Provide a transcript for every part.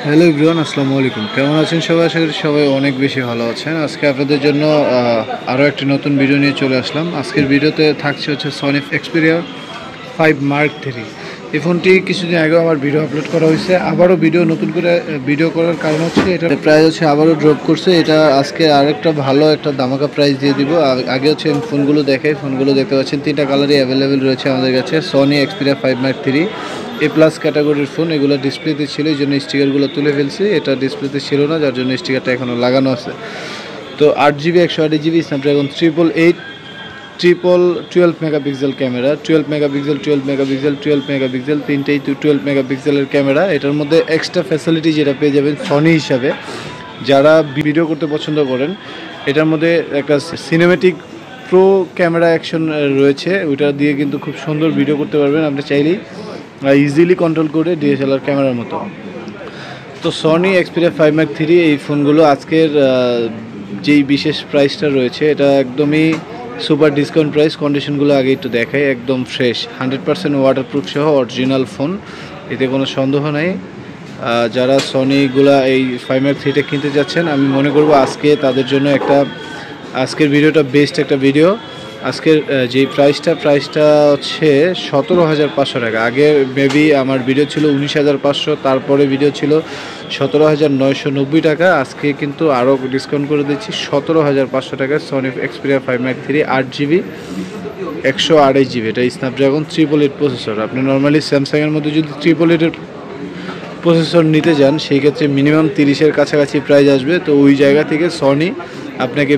Hello everyone, আসসালামু আলাইকুম। কেমন আছেন সবাই? আশা করি সবাই অনেক বেশি ভালো আছেন। আজকে আপনাদের জন্য আরও একটি নতুন ভিডিও নিয়ে চলে আসলাম। আজকের ভিডিওতে থাকছে হচ্ছে সনি এক্সপেরিয়া 5 Mark III। এই ফোনটি কিছুদিন আগেও আমার ভিডিও আপলোড করা হয়েছে। আবারও নতুন করে ভিডিও করার কারণ হচ্ছে এটা প্রাইস হচ্ছে আবারও ড্রপ করছে। এটা আজকে আরেকটা ভালো একটা ধামাকা প্রাইস দিয়ে দিব। আগে হচ্ছে ফোনগুলো দেখাই। ফোনগুলো দেখতে পাচ্ছেন 3টা কালারই অ্যাভেলেবেল রয়েছে আমাদের কাছে। Sony Xperia 5 Mark III A+ ক্যাটাগরির ফোন। এগুলো ডিসপ্লেতে ছিল, এই জন্য স্টিকারগুলো তুলে ফেলছি। এটা ডিসপ্লেতে ছিল না, যার জন্য স্টিকারটা এখনও লাগানো আছে। তো 8GB 128GB Snapdragon 888 12 megapixel camera, 12 megapixel 12 megapixel 12 megapixel তিনটেই 12 মেগাপিক্সেলের ক্যামেরা। এটার মধ্যে এক্সট্রা ফ্যাসিলিটি যেটা পেয়ে যাবেন সনি হিসাবে, যারা ভিডিও করতে পছন্দ করেন, এটার মধ্যে একটা সিনেমেটিক প্রো ক্যামেরা অ্যাকশন রয়েছে। ওইটা দিয়ে কিন্তু খুব সুন্দর ভিডিও করতে পারবেন আপনি চাইলেই, ইজিলি কন্ট্রোল করে ডিএসএলআর ক্যামেরার মতো। তো সনি এক্সপেরিয়া 5 Mark III এই ফোনগুলো আজকের যেই বিশেষ প্রাইসটা রয়েছে, এটা একদমই সুপার ডিসকাউন্ট প্রাইস। কন্ডিশনগুলো আগে একটু দেখাই, একদম ফ্রেশ, 100% ওয়াটারপ্রুফ সহ অরিজিনাল ফোন, এতে কোনো সন্দেহ নাই। যারা সনিগুলা এই 5 Mark III কিনতে যাচ্ছেন, আমি মনে করব আজকে তাদের জন্য আজকের ভিডিওটা বেস্ট একটা ভিডিও। আজকের যে প্রাইসটা হচ্ছে 17,500 টাকা। আগে মেবি আমার ভিডিও ছিল 19,500, তারপরে ভিডিও ছিল 17,990 টাকা। আজকে কিন্তু আরও ডিসকাউন্ট করে দিচ্ছি 17,500 টাকা। Sony Xperia 5 Mark III 8GB 128GB, এটা স্ন্যাপড্রাগন 888 প্রসেসর। আপনি নর্মালি স্যামসাংয়ের মধ্যে যদি 888 প্রসেসর নিতে যান, সেই ক্ষেত্রে মিনিমাম 30-এর কাছাকাছি প্রাইস আসবে। তো ওই জায়গা থেকে সনি আপনাকে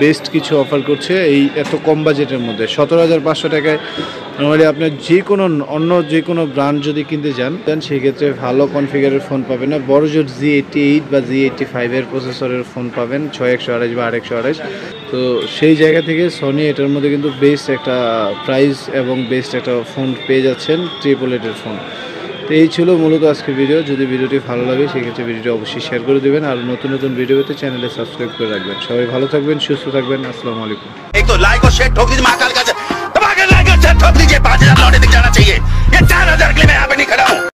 বেস্ট কিছু অফার করছে এই এত কম বাজেটের মধ্যে। 17,500 টাকায় নর্মালি আপনার অন্য যে কোনো ব্র্যান্ড যদি কিনতে যান, সেই ক্ষেত্রে ভালো কনফিগারের ফোন পাবেন না। বড় জোর Z88 বা Z85 এর প্রসেসরের ফোন পাবেন 6128 বা 828। তো সেই জায়গা থেকে সনি এটার মধ্যে কিন্তু বেস্ট একটা প্রাইস এবং বেস্ট একটা ফোন পেয়ে যাচ্ছেন, 888 ফোন। তো এই ছিল মূলত আজকের ভিডিও। যদি ভিডিওটি ভালো লাগে সেক্ষেত্রে ভিডিওটি অবশ্যই শেয়ার করে দেবেন, আর নতুন ভিডিও পেতে চ্যানেলে সাবস্ক্রাইব করে রাখবেন। সবাই ভালো থাকবেন, সুস্থ থাকবেন। আসসালামু আলাইকুম। एक तो लाइक और शेयर ठोक दीजिए, महाकाल का दबा के लाइक और शेयर ठोक दीजिए। 5,000 लौटे दिख जाना चाहिए। ये 4,000 के लिए मैं यहाँ पे नहीं खड़ा हूँ।